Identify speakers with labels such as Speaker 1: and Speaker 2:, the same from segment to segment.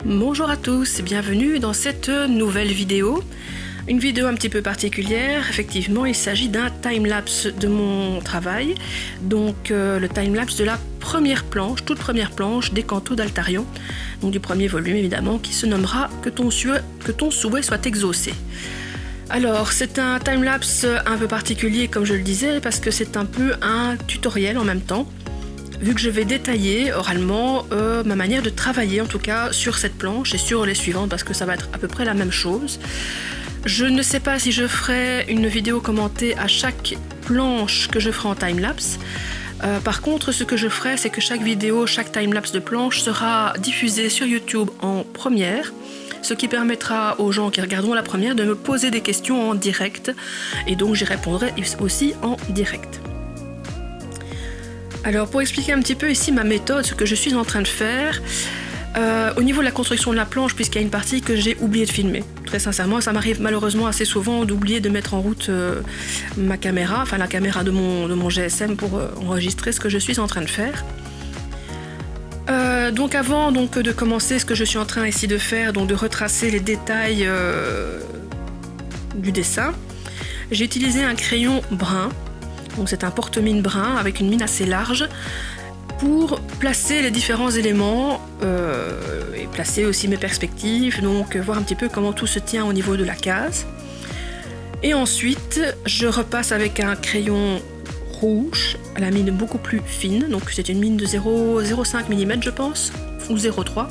Speaker 1: Bonjour à tous et bienvenue dans cette nouvelle vidéo. Une vidéo un petit peu particulière, effectivement il s'agit d'un timelapse de mon travail. Donc le timelapse de la première planche, toute première planche des cantos d'Altarion. Donc du premier volume évidemment qui se nommera Que ton souhait soit exaucé. Alors c'est un timelapse un peu particulier comme je le disais parce que c'est un peu un tutoriel en même temps. Vu que je vais détailler oralement ma manière de travailler en tout cas sur cette planche et sur les suivantes parce que ça va être à peu près la même chose. Je ne sais pas si je ferai une vidéo commentée à chaque planche que je ferai en timelapse. Par contre ce que je ferai c'est que chaque vidéo, chaque timelapse de planche sera diffusée sur YouTube en première. Ce qui permettra aux gens qui regarderont la première de me poser des questions en direct et donc j'y répondrai aussi en direct. Alors pour expliquer un petit peu ici ma méthode, ce que je suis en train de faire, au niveau de la construction de la planche, puisqu'il y a une partie que j'ai oublié de filmer. Très sincèrement, ça m'arrive malheureusement assez souvent d'oublier de mettre en route ma caméra, enfin la caméra de mon GSM pour enregistrer ce que je suis en train de faire. Donc avant de commencer ce que je suis en train ici de faire, donc de retracer les détails du dessin, j'ai utilisé un crayon brun. Donc c'est un porte-mine brun avec une mine assez large pour placer les différents éléments et placer aussi mes perspectives, donc voir un petit peu comment tout se tient au niveau de la case. Et ensuite je repasse avec un crayon rouge à la mine beaucoup plus fine, donc c'est une mine de 0,05 mm je pense, ou 0,3.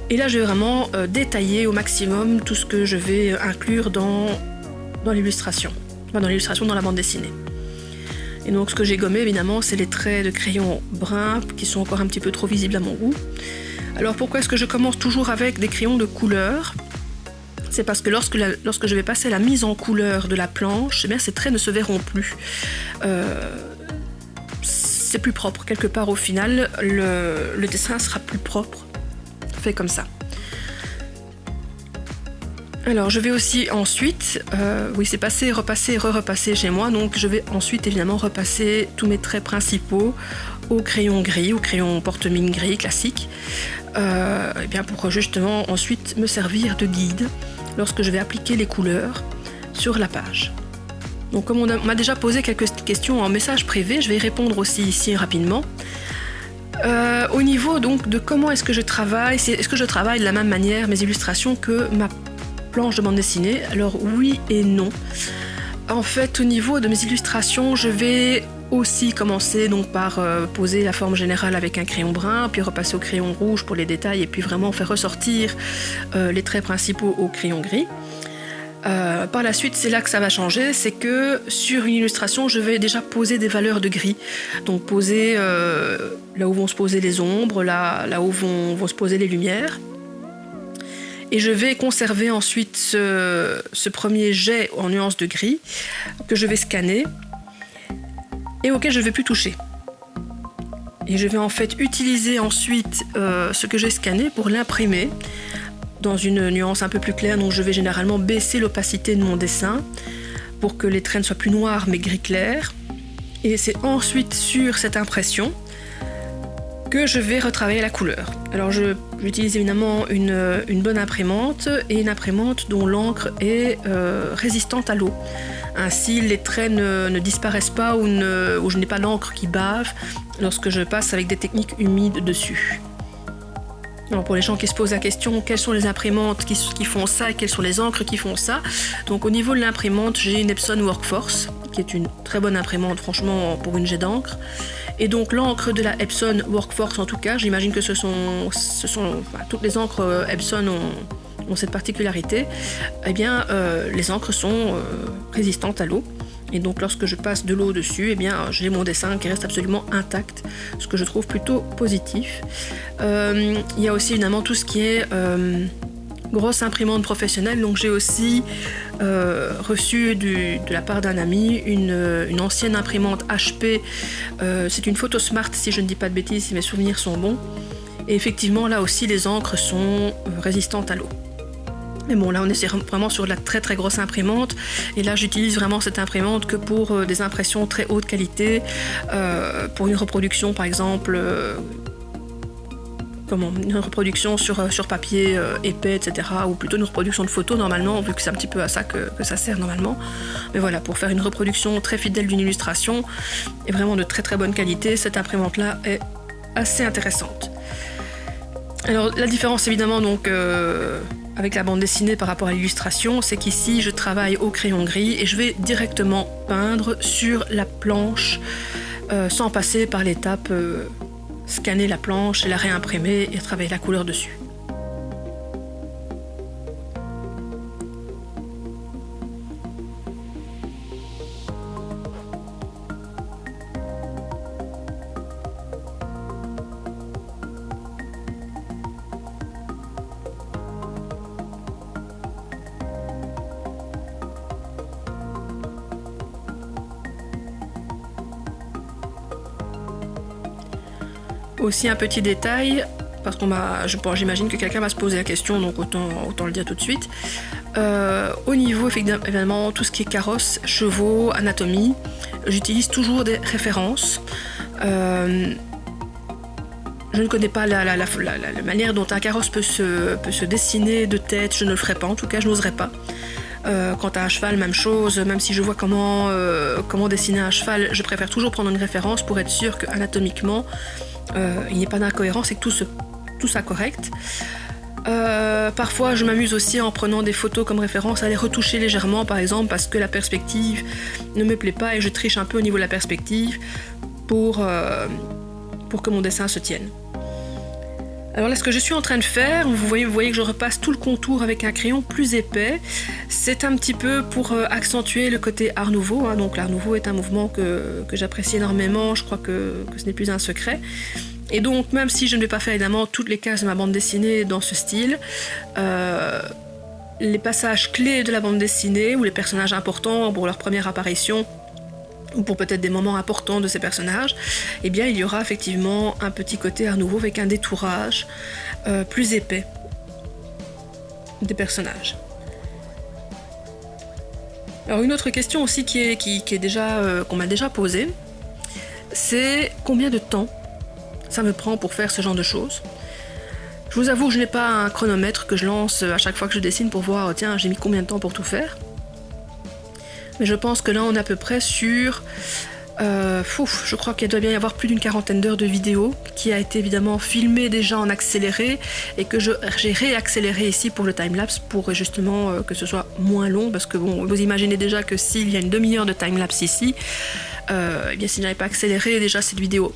Speaker 1: Et là je vais vraiment détailler au maximum tout ce que je vais inclure dans l'illustration, enfin, dans la bande dessinée. Et donc ce que j'ai gommé évidemment c'est les traits de crayon brun qui sont encore un petit peu trop visibles à mon goût. Alors pourquoi est-ce que je commence toujours avec des crayons de couleur? C'est parce que lorsque je vais passer la mise en couleur de la planche, eh bien, ces traits ne se verront plus. C'est plus propre quelque part au final, le dessin sera plus propre, fait comme ça. Alors je vais aussi ensuite, oui c'est passé, repasser, repasser chez moi, donc je vais ensuite évidemment repasser tous mes traits principaux au crayon gris, au crayon porte-mine gris classique, et bien pour justement ensuite me servir de guide lorsque je vais appliquer les couleurs sur la page. Donc comme on m'a déjà posé quelques questions en message privé, je vais y répondre aussi ici rapidement. Au niveau donc de comment est-ce que je travaille, est-ce que je travaille de la même manière mes illustrations que ma planche de bande dessinée? Alors oui et non. En fait au niveau de mes illustrations je vais aussi commencer donc par poser la forme générale avec un crayon brun, puis repasser au crayon rouge pour les détails et puis vraiment faire ressortir les traits principaux au crayon gris. Par la suite c'est là que ça va changer, c'est que sur une illustration je vais déjà poser des valeurs de gris, donc poser là où vont se poser les ombres, là où vont se poser les lumières. Et je vais conserver ensuite ce premier jet en nuances de gris que je vais scanner et auquel je ne vais plus toucher. Et je vais en fait utiliser ensuite ce que j'ai scanné pour l'imprimer dans une nuance un peu plus claire, donc je vais généralement baisser l'opacité de mon dessin pour que les traits ne soient plus noirs mais gris clair. Et c'est ensuite sur cette impression que je vais retravailler la couleur. Alors j'utilise évidemment une bonne imprimante et une imprimante dont l'encre est résistante à l'eau. Ainsi les traits ne disparaissent pas ou je n'ai pas d'encre qui bave lorsque je passe avec des techniques humides dessus. Alors pour les gens qui se posent la question, quelles sont les imprimantes qui font ça et quelles sont les encres qui font ça? Donc au niveau de l'imprimante, j'ai une Epson Workforce, qui est une très bonne imprimante franchement pour une jet d'encre. Et donc l'encre de la Epson Workforce en tout cas, j'imagine que toutes les encres Epson ont cette particularité, eh bien les encres sont résistantes à l'eau. Et donc lorsque je passe de l'eau dessus, eh bien j'ai mon dessin qui reste absolument intact, ce que je trouve plutôt positif. Il y a aussi évidemment tout ce qui est grosse imprimante professionnelle, donc j'ai aussi reçu de la part d'un ami une ancienne imprimante HP, c'est une Photosmart si je ne dis pas de bêtises, si mes souvenirs sont bons. Et effectivement là aussi les encres sont résistantes à l'eau. Mais bon, là on est vraiment sur de la très très grosse imprimante et là j'utilise vraiment cette imprimante que pour des impressions très haute qualité, pour une reproduction par exemple une reproduction sur papier épais, etc. Ou plutôt une reproduction de photos normalement, vu que c'est un petit peu à ça que ça sert normalement. Mais voilà, pour faire une reproduction très fidèle d'une illustration, et vraiment de très très bonne qualité, cette imprimante-là est assez intéressante. Alors la différence évidemment donc avec la bande dessinée par rapport à l'illustration, c'est qu'ici je travaille au crayon gris et je vais directement peindre sur la planche sans passer par l'étape scanner la planche et la réimprimer et travailler la couleur dessus. Aussi un petit détail, parce j'imagine que quelqu'un va se poser la question, donc autant le dire tout de suite. Au niveau évidemment tout ce qui est carrosse, chevaux, anatomie, j'utilise toujours des références. Je ne connais pas la manière dont un carrosse peut se dessiner de tête, je ne le ferai pas, en tout cas je n'oserais pas. Quant à un cheval, même chose, même si je vois comment dessiner un cheval, je préfère toujours prendre une référence pour être sûr qu'anatomiquement il n'y ait pas d'incohérence et que tout soit correct. Parfois je m'amuse aussi en prenant des photos comme référence à les retoucher légèrement, par exemple parce que la perspective ne me plaît pas et je triche un peu au niveau de la perspective pour que mon dessin se tienne. Alors là, ce que je suis en train de faire, vous voyez que je repasse tout le contour avec un crayon plus épais. C'est un petit peu pour accentuer le côté Art Nouveau. Donc l'Art Nouveau est un mouvement que j'apprécie énormément, je crois que ce n'est plus un secret. Et donc, même si je ne vais pas faire évidemment toutes les cases de ma bande dessinée dans ce style, les passages clés de la bande dessinée, ou les personnages importants pour leur première apparition, ou pour peut-être des moments importants de ces personnages, eh bien il y aura effectivement un petit côté Art Nouveau avec un détourage plus épais des personnages. Alors une autre question aussi qui est déjà qu'on m'a déjà posée, c'est combien de temps ça me prend pour faire ce genre de choses. Je vous avoue que je n'ai pas un chronomètre que je lance à chaque fois que je dessine pour voir tiens j'ai mis combien de temps pour tout faire. Mais je pense que là on est à peu près sur je crois qu'il doit bien y avoir plus d'une quarantaine d'heures de vidéo qui a été évidemment filmée déjà en accéléré et que j'ai réaccéléré ici pour le timelapse pour justement que ce soit moins long, parce que bon, vous imaginez déjà que s'il y a une demi-heure de timelapse ici, eh bien si je n'avais pas accéléré déjà cette vidéo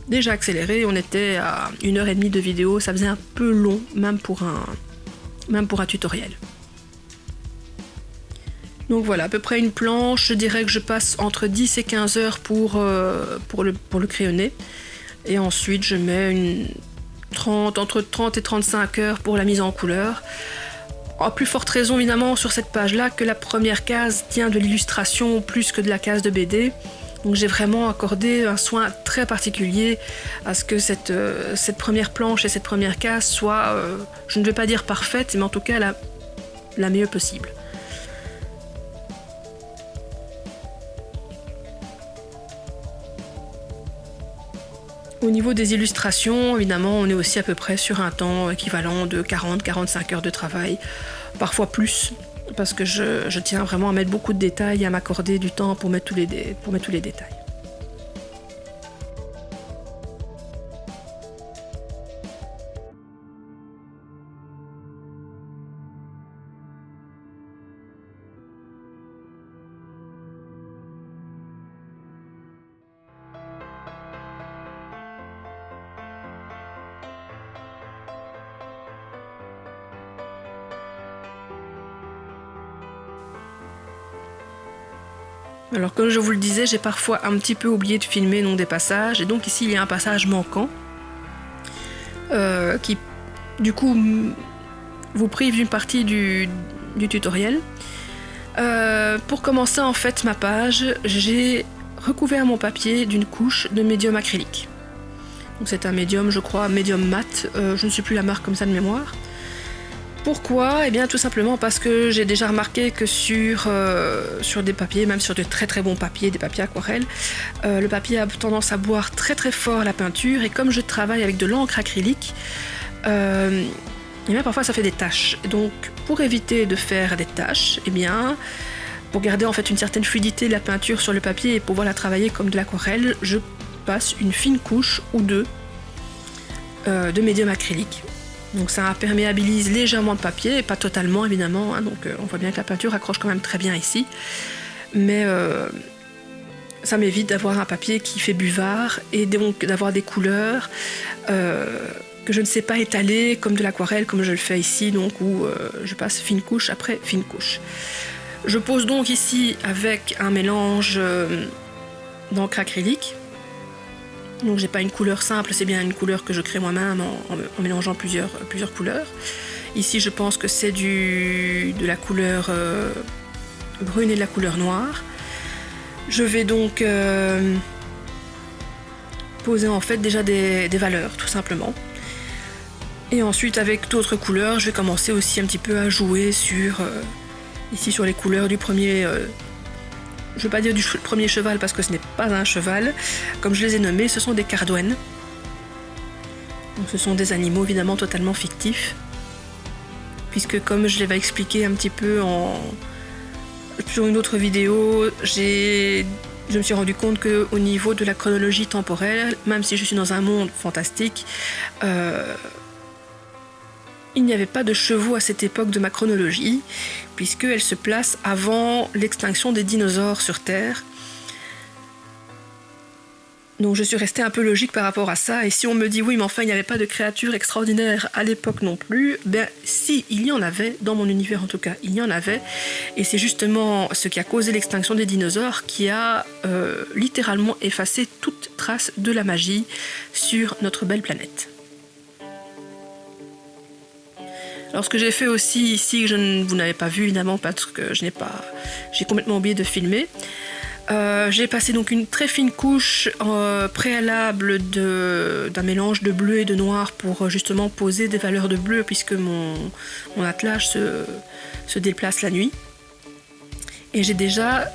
Speaker 1: déjà accélérée, on était à 1h30 de vidéo, ça faisait un peu long même pour un tutoriel. Donc voilà, à peu près une planche, je dirais que je passe entre 10 et 15 heures pour le crayonner. Et ensuite je mets entre 30 et 35 heures pour la mise en couleur. À plus forte raison évidemment sur cette page-là que la première case tient de l'illustration plus que de la case de BD. Donc j'ai vraiment accordé un soin très particulier à ce que cette première planche et cette première case soient, je ne vais pas dire parfaites, mais en tout cas la meilleure possible. Au niveau des illustrations, évidemment, on est aussi à peu près sur un temps équivalent de 40-45 heures de travail, parfois plus, parce que je tiens vraiment à mettre beaucoup de détails et à m'accorder du temps pour mettre tous les détails. Alors comme je vous le disais, j'ai parfois un petit peu oublié de filmer des passages, et donc ici il y a un passage manquant qui du coup vous prive d'une partie du tutoriel. Pour commencer en fait ma page, j'ai recouvert mon papier d'une couche de médium acrylique. Donc c'est un médium, je crois, médium mat, je ne sais plus la marque comme ça de mémoire. Pourquoi? Eh bien tout simplement parce que j'ai déjà remarqué que sur des papiers, même sur de très très bons papiers, des papiers aquarelles, le papier a tendance à boire très très fort la peinture, et comme je travaille avec de l'encre acrylique, et bien parfois ça fait des taches. Donc pour éviter de faire des taches, eh bien pour garder en fait une certaine fluidité de la peinture sur le papier et pouvoir la travailler comme de l'aquarelle, je passe une fine couche ou deux de médium acrylique. Donc ça imperméabilise légèrement le papier, et pas totalement évidemment, hein, donc on voit bien que la peinture accroche quand même très bien ici, mais ça m'évite d'avoir un papier qui fait buvard, et donc d'avoir des couleurs que je ne sais pas étaler comme de l'aquarelle, comme je le fais ici, donc où je passe fine couche après fine couche. Je pose donc ici avec un mélange d'encre acrylique. Donc j'ai pas une couleur simple, c'est bien une couleur que je crée moi-même en mélangeant plusieurs couleurs. Ici je pense que c'est de la couleur brune et de la couleur noire. Je vais donc poser en fait déjà des valeurs tout simplement. Et ensuite avec d'autres couleurs, je vais commencer aussi un petit peu à jouer ici sur les couleurs du premier... je ne veux pas dire du premier cheval parce que ce n'est pas un cheval. Comme je les ai nommés, ce sont des cardouennes. Donc, ce sont des animaux évidemment totalement fictifs. Puisque comme je l'avais expliqué un petit peu sur une autre vidéo, je me suis rendu compte qu'au niveau de la chronologie temporelle, même si je suis dans un monde fantastique, il n'y avait pas de chevaux à cette époque de ma chronologie, puisqu'elle se place avant l'extinction des dinosaures sur Terre. Donc je suis restée un peu logique par rapport à ça, et si on me dit oui mais enfin il n'y avait pas de créatures extraordinaires à l'époque non plus, ben si, il y en avait, dans mon univers en tout cas, il y en avait, et c'est justement ce qui a causé l'extinction des dinosaures qui a littéralement effacé toute trace de la magie sur notre belle planète. Alors ce que j'ai fait aussi ici, que vous n'avez pas vu évidemment parce que j'ai complètement oublié de filmer, j'ai passé donc une très fine couche préalable d'un mélange de bleu et de noir pour justement poser des valeurs de bleu, puisque mon attelage se déplace la nuit. Et j'ai déjà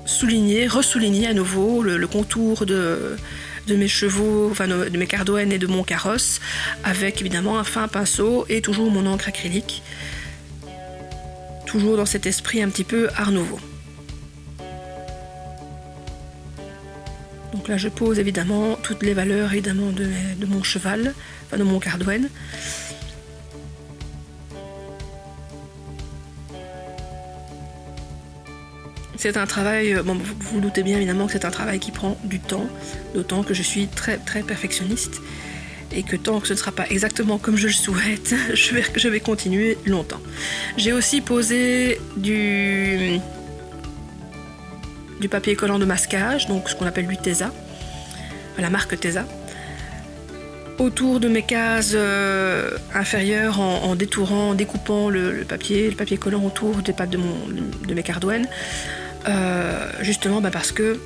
Speaker 1: ressouligné à nouveau le contour de mes chevaux, enfin de mes cardouennes et de mon carrosse, avec évidemment un fin pinceau et toujours mon encre acrylique, toujours dans cet esprit un petit peu Art Nouveau. Donc là je pose évidemment toutes les valeurs évidemment de mon cheval, enfin de mon cardouenne. C'est un travail, bon, vous vous doutez bien évidemment que c'est un travail qui prend du temps, d'autant que je suis très très perfectionniste, et que tant que ce ne sera pas exactement comme je le souhaite, je vais continuer longtemps. J'ai aussi posé du papier collant de masquage, donc ce qu'on appelle du Tesa, la marque Tesa, autour de mes cases inférieures en découpant le papier collant autour des pattes de mes cardouennes, justement parce que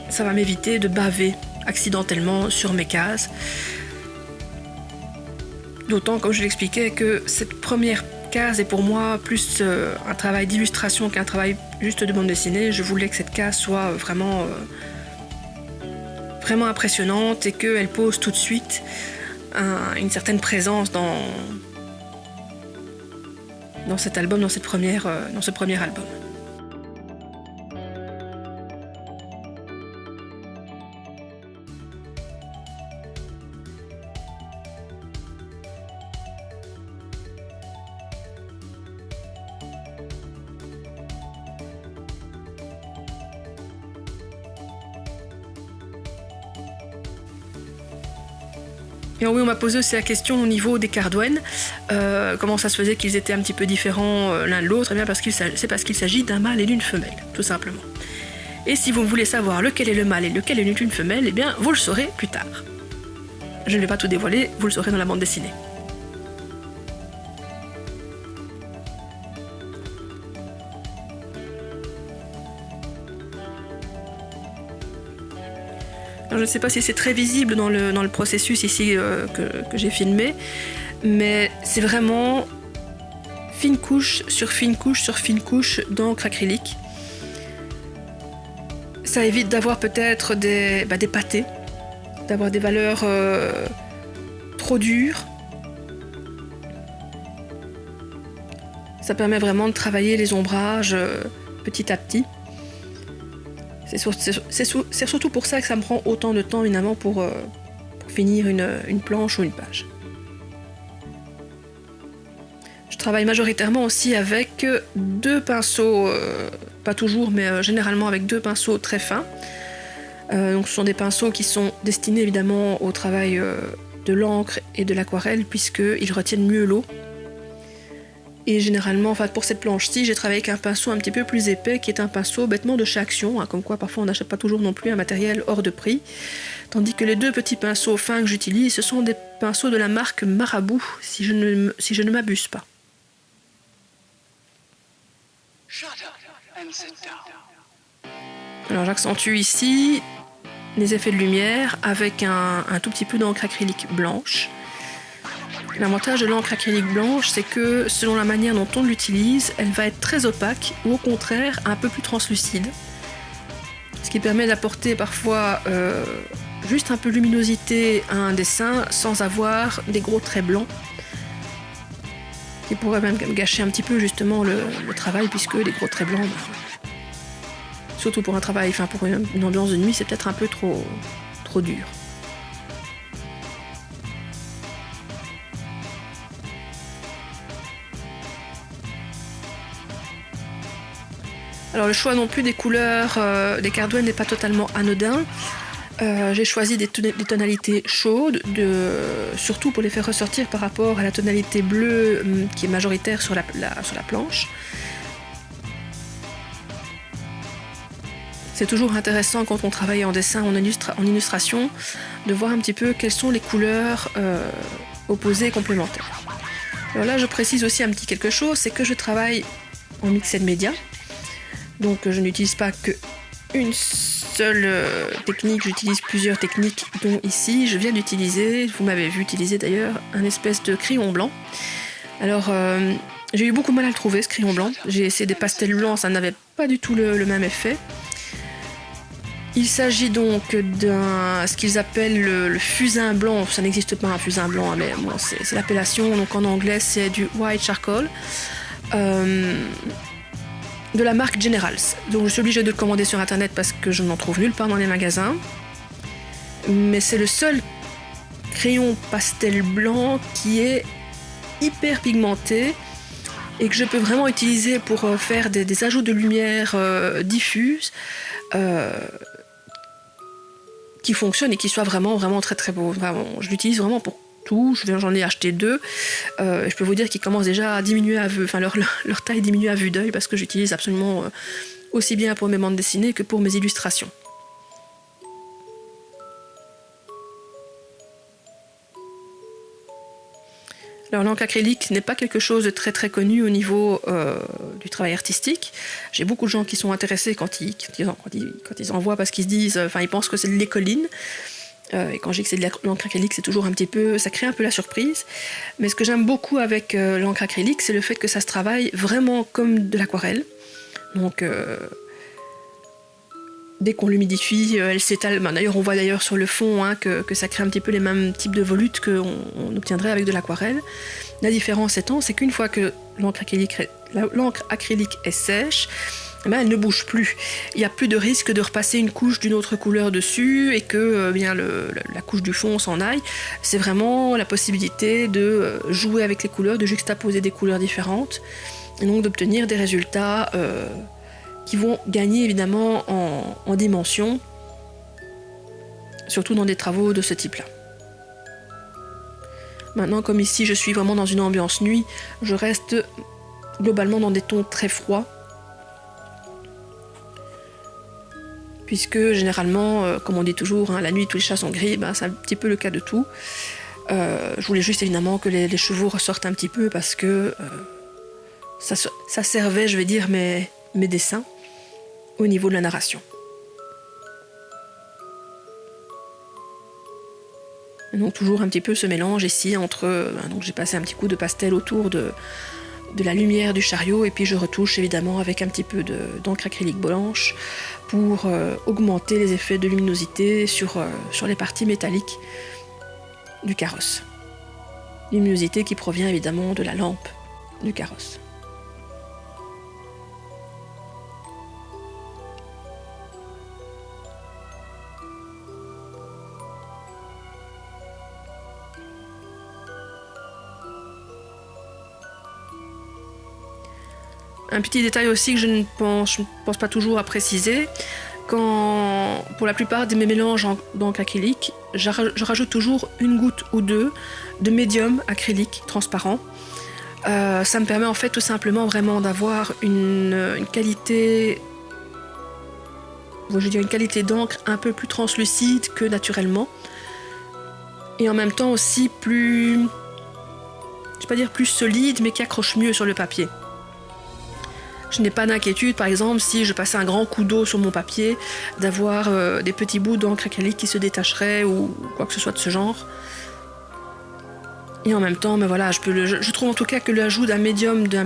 Speaker 1: ça va m'éviter de baver accidentellement sur mes cases. D'autant, comme je l'expliquais, que cette première case est pour moi plus un travail d'illustration qu'un travail juste de bande dessinée. Je voulais que cette case soit vraiment impressionnante et qu'elle pose tout de suite une certaine présence dans cet album, dans ce premier album. Et oui, on m'a posé aussi la question au niveau des cardouennes, comment ça se faisait qu'ils étaient un petit peu différents l'un de l'autre. Eh bien c'est parce qu'il s'agit d'un mâle et d'une femelle, tout simplement. Et si vous voulez savoir lequel est le mâle et lequel est une femelle, eh bien vous le saurez plus tard. Je ne vais pas tout dévoiler, vous le saurez dans la bande dessinée. Alors, je ne sais pas si c'est très visible dans le processus ici que j'ai filmé, mais c'est vraiment fine couche sur fine couche sur fine couche d'encre acrylique. Ça évite d'avoir peut-être des pâtés, d'avoir des valeurs trop dures. Ça permet vraiment de travailler les ombrages petit à petit. C'est surtout pour ça que ça me prend autant de temps évidemment pour finir une planche ou une page. Je travaille majoritairement aussi avec deux pinceaux, pas toujours mais généralement avec deux pinceaux très fins. Donc ce sont des pinceaux qui sont destinés évidemment au travail de l'encre et de l'aquarelle puisqu'ils retiennent mieux l'eau. Et généralement, pour cette planche-ci, j'ai travaillé avec un pinceau un petit peu plus épais qui est un pinceau bêtement de chez Action, comme quoi parfois on n'achète pas toujours non plus un matériel hors de prix. Tandis que les deux petits pinceaux fins que j'utilise, ce sont des pinceaux de la marque Marabout, si je ne m'abuse pas. Alors j'accentue ici les effets de lumière avec un tout petit peu d'encre acrylique blanche. L'avantage de l'encre acrylique blanche, c'est que selon la manière dont on l'utilise, elle va être très opaque ou au contraire un peu plus translucide. Ce qui permet d'apporter parfois juste un peu de luminosité à un dessin sans avoir des gros traits blancs. Qui pourrait même gâcher un petit peu justement le travail puisque les gros traits blancs, surtout pour un travail, pour une ambiance de nuit, c'est peut-être un peu trop dur. Alors le choix non plus des couleurs des cardouelles n'est pas totalement anodin. J'ai choisi des tonalités chaudes, surtout pour les faire ressortir par rapport à la tonalité bleue qui est majoritaire sur la planche. C'est toujours intéressant quand on travaille en dessin, en illustration, de voir un petit peu quelles sont les couleurs opposées et complémentaires. Alors là, je précise aussi un petit quelque chose, c'est que je travaille en mixed media. Donc je n'utilise pas qu'une seule technique, j'utilise plusieurs techniques, dont ici je viens d'utiliser, vous m'avez vu utiliser d'ailleurs, un espèce de crayon blanc. Alors j'ai eu beaucoup de mal à le trouver ce crayon blanc, j'ai essayé des pastels blancs, ça n'avait pas du tout le même effet. Il s'agit donc ce qu'ils appellent le fusain blanc, ça n'existe pas un fusain blanc, mais bon, c'est l'appellation, donc en anglais c'est du white charcoal. De la marque Generals. Donc je suis obligée de le commander sur internet parce que je n'en trouve nulle part dans les magasins. Mais c'est le seul crayon pastel blanc qui est hyper pigmenté et que je peux vraiment utiliser pour faire des ajouts de lumière diffuse qui fonctionnent et qui soient vraiment très très beaux. Vraiment, je l'utilise vraiment pour tout. J'en ai acheté deux. Je peux vous dire qu'ils commencent déjà à diminuer à vue, leur taille diminue à vue d'œil parce que j'utilise absolument aussi bien pour mes bandes dessinées que pour mes illustrations. Alors l'encre acrylique n'est pas quelque chose de très très connu au niveau du travail artistique. J'ai beaucoup de gens qui sont intéressés quand ils en voient parce qu'ils se disent, ils pensent que c'est de l'écoline. Et quand je dis que c'est de l'encre acrylique, c'est toujours un petit peu, ça crée un peu la surprise. Mais ce que j'aime beaucoup avec l'encre acrylique, c'est le fait que ça se travaille vraiment comme de l'aquarelle. Donc, dès qu'on l'humidifie, elle s'étale. D'ailleurs, on voit d'ailleurs sur le fond que ça crée un petit peu les mêmes types de volutes qu'on obtiendrait avec de l'aquarelle. La différence étant, c'est qu'une fois que l'encre acrylique est sèche, elle ne bouge plus. Il n'y a plus de risque de repasser une couche d'une autre couleur dessus et que la couche du fond s'en aille. C'est vraiment la possibilité de jouer avec les couleurs, de juxtaposer des couleurs différentes et donc d'obtenir des résultats qui vont gagner évidemment en dimension, surtout dans des travaux de ce type-là. Maintenant, comme ici je suis vraiment dans une ambiance nuit, je reste globalement dans des tons très froids. Puisque généralement, comme on dit toujours, la nuit tous les chats sont gris, c'est un petit peu le cas de tout. Je voulais juste évidemment que les chevaux ressortent un petit peu parce que ça servait, je vais dire, mes dessins au niveau de la narration. Et donc toujours un petit peu ce mélange ici entre... donc j'ai passé un petit coup de pastel autour de de la lumière du chariot, et puis je retouche évidemment avec un petit peu d'encre acrylique blanche pour augmenter les effets de luminosité sur les parties métalliques du carrosse. Luminosité qui provient évidemment de la lampe du carrosse. Un petit détail aussi que je ne pense pas toujours à préciser, pour la plupart de mes mélanges d'encre acrylique, je rajoute toujours une goutte ou deux de médium acrylique transparent. Ça me permet en fait tout simplement vraiment d'avoir une qualité, je dirais une qualité d'encre un peu plus translucide que naturellement, et en même temps aussi plus, je ne vais pas dire plus solide, mais qui accroche mieux sur le papier. Je n'ai pas d'inquiétude, par exemple, si je passais un grand coup d'eau sur mon papier, d'avoir des petits bouts d'encre acrylique qui se détacheraient ou quoi que ce soit de ce genre. Et en même temps, mais voilà, je trouve en tout cas que l'ajout d'un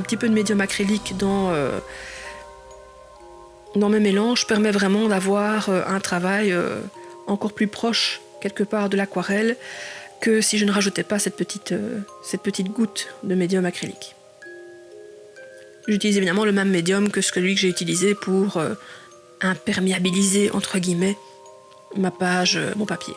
Speaker 1: petit peu de médium acrylique dans mes mélanges permet vraiment d'avoir un travail encore plus proche quelque part de l'aquarelle que si je ne rajoutais pas cette petite goutte de médium acrylique. J'utilise évidemment le même médium que celui que j'ai utilisé pour imperméabiliser, entre guillemets, mon papier.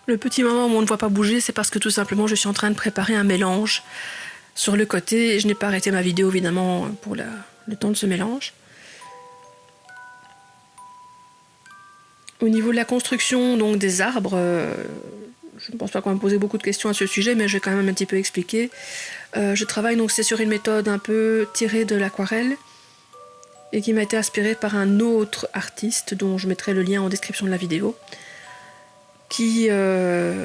Speaker 1: Le petit moment où on ne voit pas bouger, c'est parce que tout simplement je suis en train de préparer un mélange sur le côté. Je n'ai pas arrêté ma vidéo évidemment pour le temps de ce mélange. Au niveau de la construction donc des arbres, je ne pense pas qu'on va me poser beaucoup de questions à ce sujet, mais je vais quand même un petit peu expliquer. Je travaille donc c'est sur une méthode un peu tirée de l'aquarelle et qui m'a été inspirée par un autre artiste dont je mettrai le lien en description de la vidéo, qui a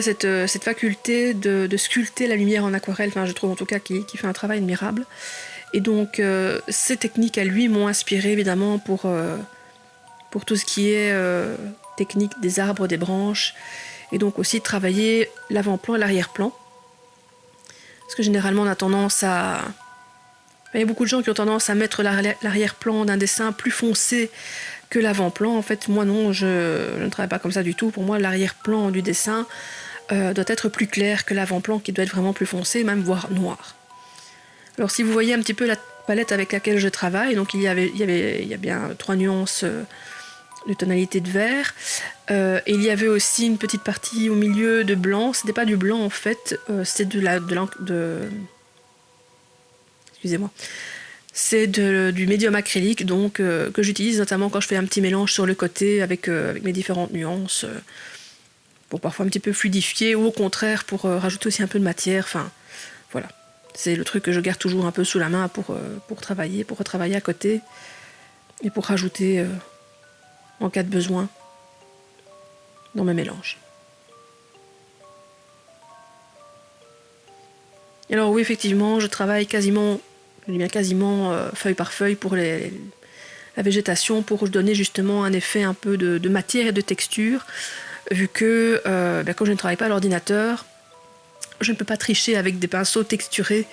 Speaker 1: cette faculté de sculpter la lumière en aquarelle, enfin je trouve en tout cas qui fait un travail admirable. Et donc ces techniques à lui m'ont inspiré évidemment pour tout ce qui est technique des arbres, des branches, et donc aussi travailler l'avant-plan et l'arrière-plan. Parce que généralement on a tendance à... Il y a beaucoup de gens qui ont tendance à mettre l'arrière-plan d'un dessin plus foncé que l'avant-plan. En fait, moi non, je ne travaille pas comme ça du tout. Pour moi, l'arrière-plan du dessin doit être plus clair que l'avant-plan qui doit être vraiment plus foncé, même voire noir. Alors si vous voyez un petit peu la palette avec laquelle je travaille, donc il y a bien 3 nuances de tonalité de vert. Et il y avait aussi une petite partie au milieu de blanc. C'était pas du blanc en fait, c'est excusez-moi. C'est du médium acrylique donc que j'utilise notamment quand je fais un petit mélange sur le côté avec mes différentes nuances pour parfois un petit peu fluidifier ou au contraire pour rajouter aussi un peu de matière. Enfin voilà, c'est le truc que je garde toujours un peu sous la main pour retravailler à côté et pour rajouter en cas de besoin dans mes mélanges. Et alors oui, effectivement, je travaille quasiment feuille par feuille pour la végétation, pour donner justement un effet un peu de matière et de texture, vu que comme je ne travaille pas à l'ordinateur, je ne peux pas tricher avec des pinceaux texturés,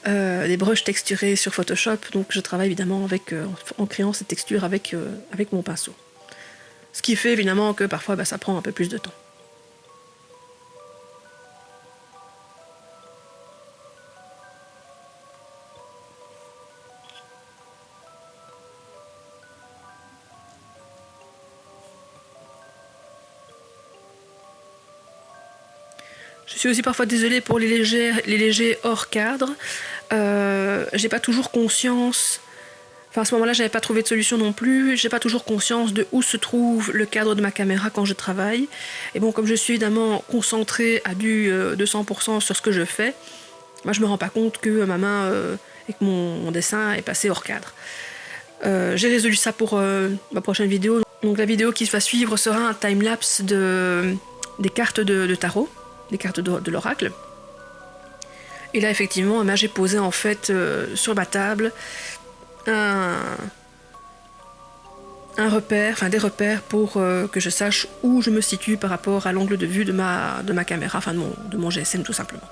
Speaker 1: des brushes texturées sur Photoshop, donc je travaille évidemment en créant cette texture avec mon pinceau. Ce qui fait évidemment que parfois ça prend un peu plus de temps. Je suis aussi parfois désolée pour les légers hors cadre. J'ai pas toujours conscience. Enfin, à ce moment-là, j'avais pas trouvé de solution non plus. J'ai pas toujours conscience de où se trouve le cadre de ma caméra quand je travaille. Et bon, comme je suis évidemment concentrée à du 200% sur ce que je fais, moi, je me rends pas compte que ma main et que mon dessin est passé hors cadre. J'ai résolu ça pour ma prochaine vidéo. Donc la vidéo qui va suivre sera un time-lapse des cartes de tarot, des cartes de l'oracle. Et là, effectivement, j'ai posé en fait sur ma table un repère, enfin des repères pour que je sache où je me situe par rapport à l'angle de vue de ma caméra, enfin de mon GSM tout simplement.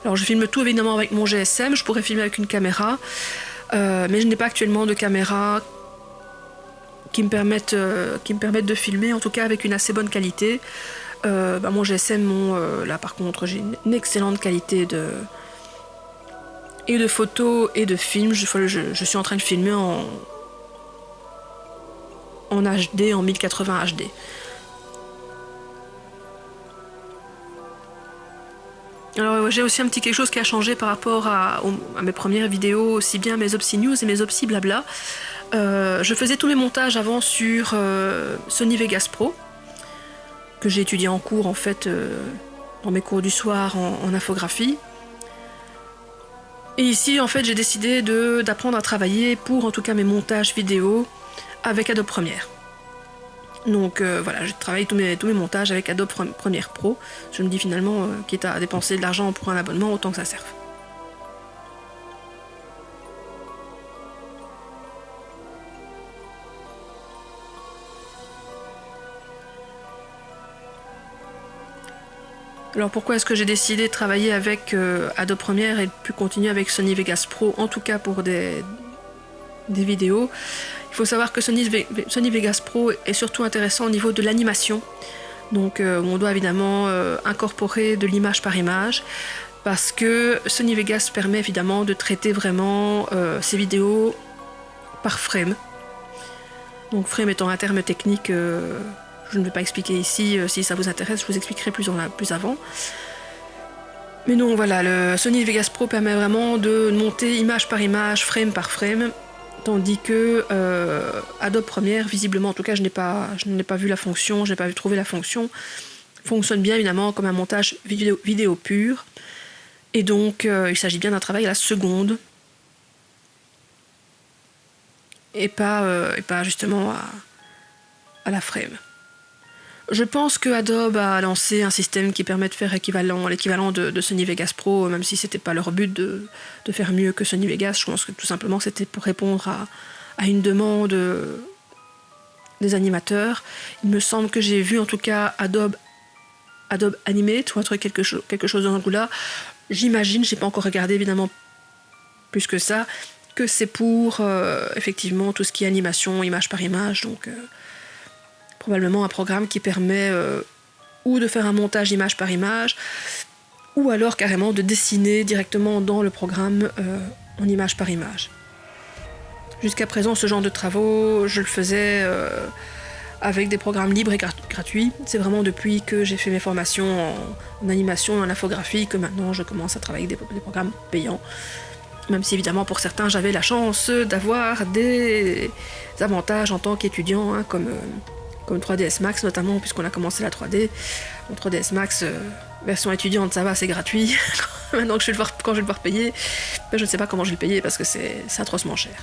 Speaker 1: Alors je filme tout évidemment avec mon GSM, je pourrais filmer avec une caméra, mais je n'ai pas actuellement de caméra qui me permettent de filmer, en tout cas avec une assez bonne qualité. Mon GSM, là par contre, j'ai une excellente qualité de photos et de films. Je suis en train de filmer en HD, en 1080 HD. Alors j'ai aussi un petit quelque chose qui a changé par rapport à mes premières vidéos, aussi bien mes Opsi News et mes Opsi Blabla. Je faisais tous mes montages avant sur Sony Vegas Pro, que j'ai étudié en cours en fait dans mes cours du soir en infographie. Et ici en fait j'ai décidé d'apprendre à travailler pour en tout cas mes montages vidéo avec Adobe Premiere. Donc voilà, je travaille tous mes montages avec Adobe Premiere Pro. Je me dis finalement, quitte à dépenser de l'argent pour un abonnement, autant que ça serve. Alors pourquoi est-ce que j'ai décidé de travailler avec Adobe Premiere et de plus continuer avec Sony Vegas Pro, en tout cas pour des vidéos? Il faut savoir que Sony Vegas Pro est surtout intéressant au niveau de l'animation. Donc on doit évidemment incorporer de l'image par image, parce que Sony Vegas permet évidemment de traiter vraiment ces vidéos par frame. Donc frame étant un terme technique, je ne vais pas expliquer ici. Si ça vous intéresse, je vous expliquerai plus avant. Mais non, voilà, le Sony Vegas Pro permet vraiment de monter image par image, frame par frame. Tandis que Adobe Premiere, visiblement, en tout cas, je n'ai pas vu la fonction, je n'ai pas trouvé la fonction, fonctionne bien évidemment comme un montage vidéo pur. Et donc, il s'agit bien d'un travail à la seconde et pas justement à la frame. Je pense que Adobe a lancé un système qui permet de faire l'équivalent de Sony Vegas Pro, même si c'était pas leur but de faire mieux que Sony Vegas. Je pense que tout simplement c'était pour répondre à une demande des animateurs. Il me semble que j'ai vu en tout cas Adobe Animate ou quelque chose dans ce goût-là. J'imagine, j'ai pas encore regardé évidemment plus que ça, que c'est pour effectivement tout ce qui est animation, image par image, donc probablement un programme qui permet ou de faire un montage image par image, ou alors carrément de dessiner directement dans le programme en image par image. Jusqu'à présent, ce genre de travaux, je le faisais avec des programmes libres et gratuits. C'est vraiment depuis que j'ai fait mes formations en animation et en infographie que maintenant je commence à travailler avec des programmes payants. Même si évidemment pour certains j'avais la chance d'avoir des avantages en tant qu'étudiant, hein, comme 3ds Max notamment, puisqu'on a commencé la 3D. Donc 3ds Max, version étudiante, ça va, c'est gratuit. Maintenant que quand je vais devoir payer, je ne sais pas comment je vais le payer parce que c'est atrocement cher.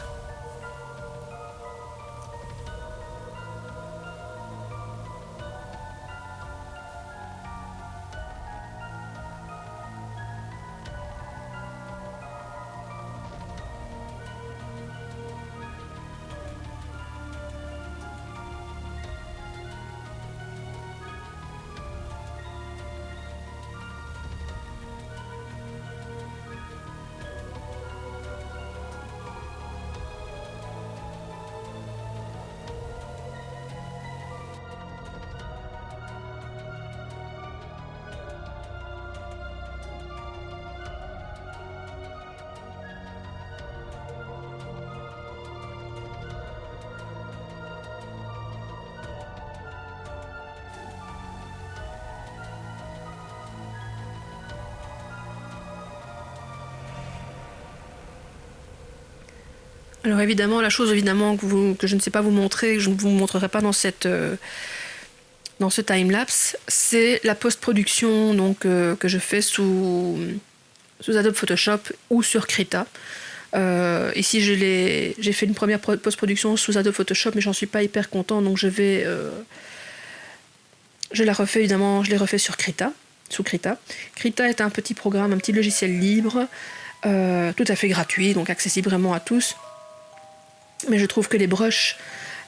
Speaker 1: Alors évidemment, la chose évidemment que je ne sais pas vous montrer, que je ne vous montrerai pas dans ce time-lapse, c'est la post-production donc, que je fais sous Adobe Photoshop ou sur Krita. Ici, j'ai fait une première post-production sous Adobe Photoshop, mais j'en suis pas hyper content, donc je la refais évidemment, je l'ai refait sur Krita, sous Krita. Krita est un petit programme, un petit logiciel libre, tout à fait gratuit, donc accessible vraiment à tous. Mais je trouve que les brushes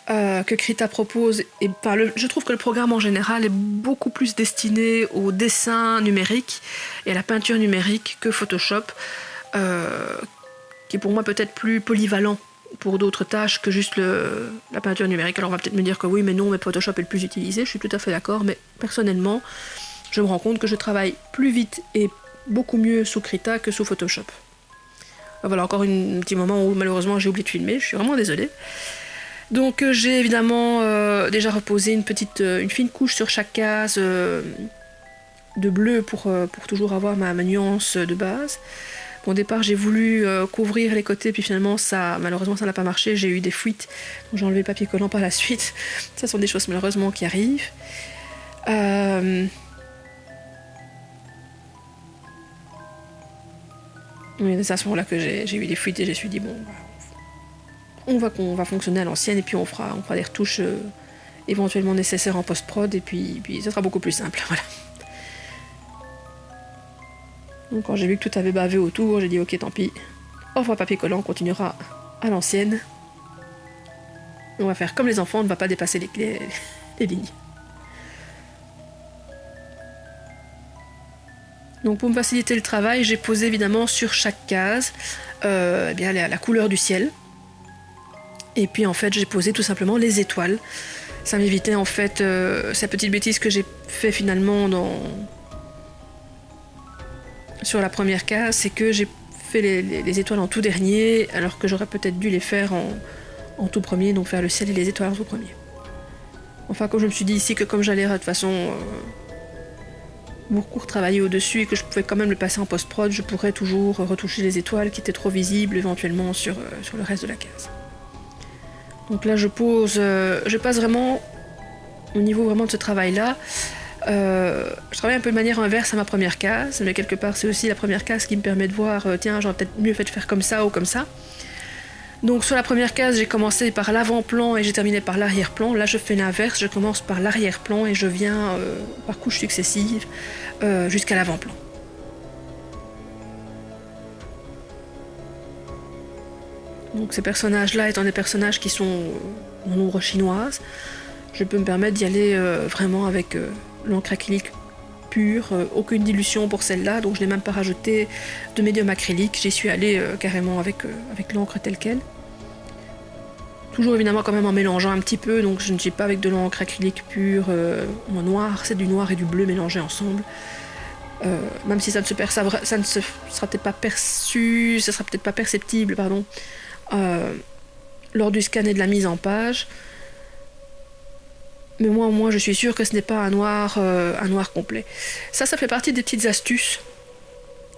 Speaker 1: que Krita propose, je trouve que le programme en général est beaucoup plus destiné au dessin numérique et à la peinture numérique que Photoshop, qui est pour moi peut-être plus polyvalent pour d'autres tâches que juste la peinture numérique. Alors on va peut-être me dire que oui, mais non, mais Photoshop est le plus utilisé, je suis tout à fait d'accord, mais personnellement, je me rends compte que je travaille plus vite et beaucoup mieux sous Krita que sous Photoshop. Voilà, encore un petit moment où malheureusement j'ai oublié de filmer, je suis vraiment désolée. Donc j'ai évidemment déjà reposé une fine couche sur chaque case de bleu pour toujours avoir ma nuance de base. Bon, au départ j'ai voulu couvrir les côtés, puis finalement malheureusement ça n'a pas marché, j'ai eu des fuites, donc j'ai enlevé le papier collant par la suite. Ça sont des choses malheureusement qui arrivent. Oui, c'est à ce moment-là que j'ai eu des fuites et je me suis dit bon, on va fonctionner à l'ancienne et puis on fera des retouches éventuellement nécessaires en post-prod et puis ça sera beaucoup plus simple. Voilà. Donc quand j'ai vu que tout avait bavé autour, j'ai dit ok, tant pis, on fera papier collant, on continuera à l'ancienne. On va faire comme les enfants, on ne va pas dépasser les lignes. Donc pour me faciliter le travail, j'ai posé évidemment sur chaque case la couleur du ciel. Et puis en fait j'ai posé tout simplement les étoiles. Ça m'évitait en fait cette petite bêtise que j'ai fait finalement sur la première case, c'est que j'ai fait les étoiles en tout dernier, alors que j'aurais peut-être dû les faire en tout premier, donc faire le ciel et les étoiles en tout premier. Enfin, comme je me suis dit ici que comme j'allais de toute façon beaucoup retravailler au-dessus et que je pouvais quand même le passer en post-prod, je pourrais toujours retoucher les étoiles qui étaient trop visibles éventuellement sur le reste de la case. Donc là je passe vraiment au niveau vraiment de ce travail-là. Je travaille un peu de manière inverse à ma première case, mais quelque part c'est aussi la première case qui me permet de voir, tiens, j'aurais peut-être mieux fait de faire comme ça ou comme ça. Donc sur la première case, j'ai commencé par l'avant-plan et j'ai terminé par l'arrière-plan. Là je fais l'inverse, je commence par l'arrière-plan et je viens par couches successives jusqu'à l'avant-plan. Donc ces personnages-là étant des personnages qui sont en ombre chinoise, je peux me permettre d'y aller vraiment avec l'encre acrylique pure, aucune dilution pour celle-là, donc je n'ai même pas rajouté de médium acrylique, j'y suis allée carrément avec l'encre telle quelle. Toujours évidemment quand même en mélangeant un petit peu, donc je ne suis pas avec de l'encre acrylique pure en noir, c'est du noir et du bleu mélangés ensemble. Même si ça ne sera peut-être pas perçu, ça sera peut-être pas perceptible, pardon, lors du scan et de la mise en page. Mais moi au moins je suis sûre que ce n'est pas un noir complet. Ça fait partie des petites astuces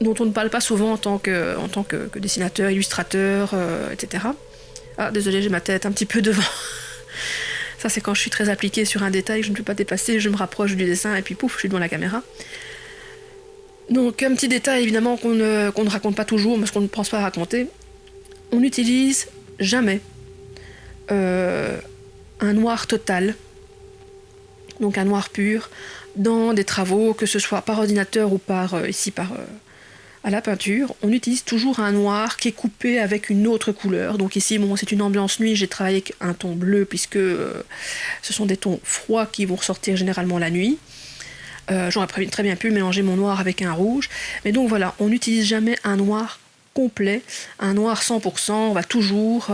Speaker 1: dont on ne parle pas souvent en tant que dessinateur, illustrateur, etc. Ah désolé, j'ai ma tête un petit peu devant. Ça c'est quand je suis très appliquée sur un détail que je ne peux pas dépasser, je me rapproche du dessin et puis pouf, je suis devant la caméra. Donc un petit détail évidemment qu'on ne raconte pas toujours, parce qu'on ne pense pas à raconter. On n'utilise jamais un noir total, donc un noir pur, dans des travaux, que ce soit par ordinateur ou à la peinture. On utilise toujours un noir qui est coupé avec une autre couleur. Donc ici, bon, c'est une ambiance nuit, j'ai travaillé avec un ton bleu, puisque ce sont des tons froids qui vont ressortir généralement la nuit. J'aurais très bien pu mélanger mon noir avec un rouge. Mais donc voilà, on n'utilise jamais un noir complet, un noir 100%, on va toujours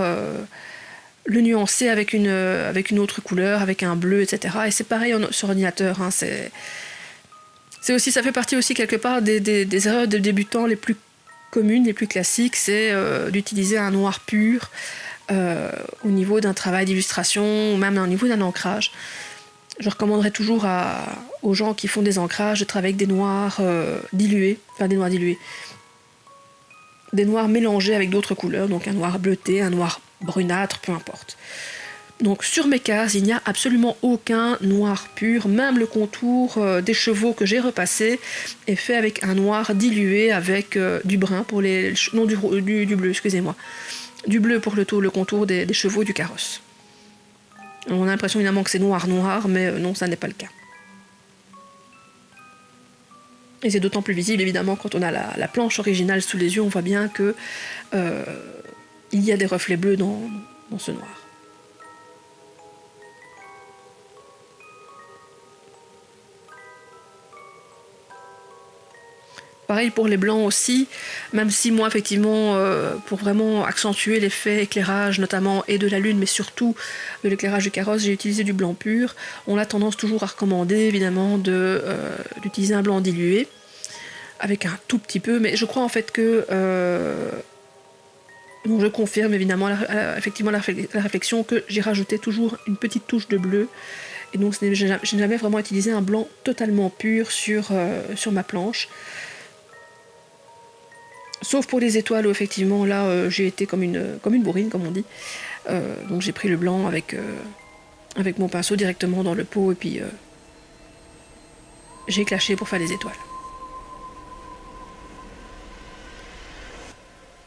Speaker 1: le nuancer avec une autre couleur, avec un bleu, etc. Et c'est pareil sur ordinateur, hein, c'est aussi, ça fait partie aussi quelque part des erreurs de débutants les plus communes, les plus classiques, c'est d'utiliser un noir pur au niveau d'un travail d'illustration ou même au niveau d'un ancrage. Je recommanderais toujours aux gens qui font des ancrages de travailler avec des noirs dilués, des noirs mélangés avec d'autres couleurs, donc un noir bleuté, un noir brunâtre, peu importe. Donc sur mes cases, il n'y a absolument aucun noir pur, même le contour des chevaux que j'ai repassé est fait avec un noir dilué avec du brun pour les... non, du bleu, excusez-moi. Du bleu pour le contour des chevaux du carrosse. On a l'impression évidemment que c'est noir, mais non, ça n'est pas le cas. Et c'est d'autant plus visible évidemment quand on a la planche originale sous les yeux, on voit bien que il y a des reflets bleus dans ce noir. Pareil pour les blancs aussi, même si moi effectivement pour vraiment accentuer l'effet éclairage notamment et de la lune mais surtout de l'éclairage du carrosse, j'ai utilisé du blanc pur. On a tendance toujours à recommander évidemment d'utiliser un blanc dilué avec un tout petit peu, mais je crois en fait que donc je confirme évidemment effectivement la réflexion que j'ai rajouté toujours une petite touche de bleu. Et donc je n'ai jamais vraiment utilisé un blanc totalement pur sur ma planche. Sauf pour les étoiles où effectivement là j'ai été comme une bourrine comme on dit. Donc j'ai pris le blanc avec mon pinceau directement dans le pot et puis j'ai clashé pour faire les étoiles.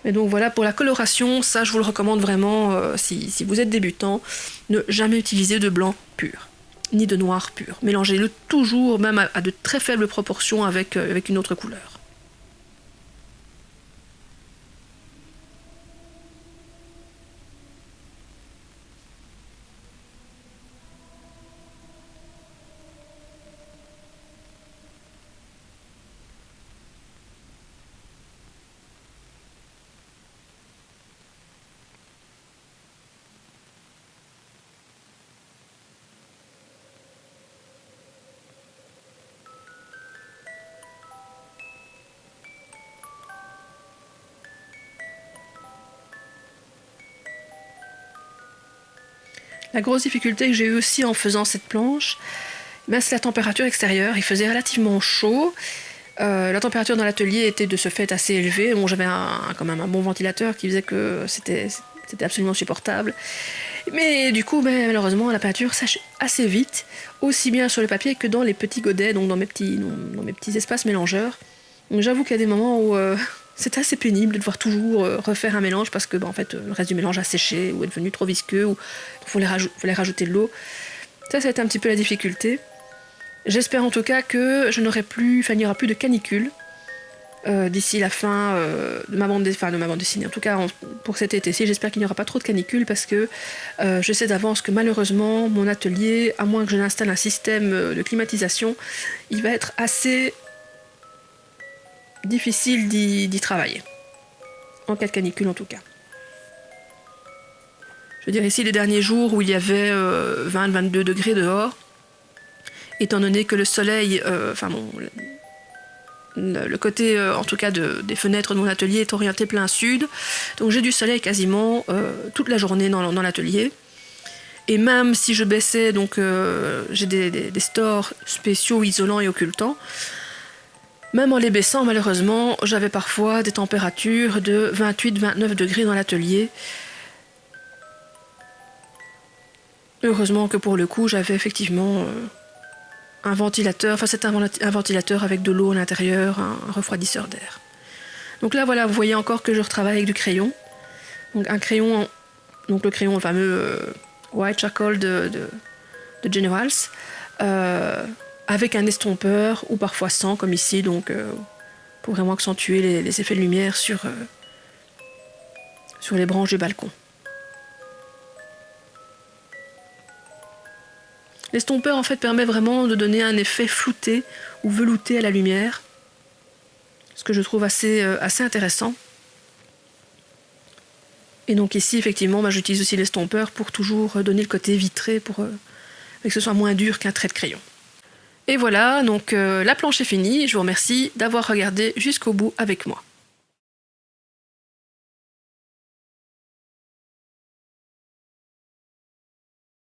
Speaker 1: Et donc voilà, pour la coloration, ça je vous le recommande vraiment si vous êtes débutant, ne jamais utiliser de blanc pur, ni de noir pur. Mélangez-le toujours, même à de très faibles proportions avec une autre couleur. La grosse difficulté que j'ai eue aussi en faisant cette planche, c'est la température extérieure. Il faisait relativement chaud. La température dans l'atelier était de ce fait assez élevée. Bon, j'avais quand même un bon ventilateur qui faisait que c'était absolument supportable. Mais du coup, malheureusement, la peinture sèche assez vite, aussi bien sur le papier que dans les petits godets, donc dans mes petits espaces mélangeurs. Donc j'avoue qu'il y a des moments où c'est assez pénible de devoir toujours refaire un mélange parce que en fait, le reste du mélange a séché ou est devenu trop visqueux ou il fallait rajouter de l'eau. Ça va être un petit peu la difficulté. J'espère en tout cas que il n'y aura plus de canicule d'ici la fin de ma bande dessinée. En tout cas, pour cet été-ci, j'espère qu'il n'y aura pas trop de canicule parce que je sais d'avance que malheureusement, mon atelier, à moins que je n'installe un système de climatisation, il va être assez difficile d'y travailler. En cas de canicule en tout cas. Je veux dire ici les derniers jours où il y avait 20-22 degrés dehors, étant donné que le soleil, le côté en tout cas des fenêtres de mon atelier est orienté plein sud, donc j'ai du soleil quasiment toute la journée dans l'atelier. Et même si je baissais, donc j'ai des stores spéciaux isolants et occultants, même en les baissant, malheureusement, j'avais parfois des températures de 28-29 degrés dans l'atelier. Heureusement que pour le coup, j'avais effectivement un ventilateur, enfin c'était un ventilateur avec de l'eau à l'intérieur, un refroidisseur d'air. Donc là, voilà, vous voyez encore que je retravaille avec du crayon. Donc un crayon, donc le crayon, le fameux White Charcoal de Generals, avec un estompeur ou parfois sans comme ici, donc pour vraiment accentuer les effets de lumière sur les branches du balcon. L'estompeur en fait permet vraiment de donner un effet flouté ou velouté à la lumière, ce que je trouve assez intéressant. Et donc ici effectivement j'utilise aussi l'estompeur pour toujours donner le côté vitré pour que ce soit moins dur qu'un trait de crayon. Et voilà, donc la planche est finie. Je vous remercie d'avoir regardé jusqu'au bout avec moi.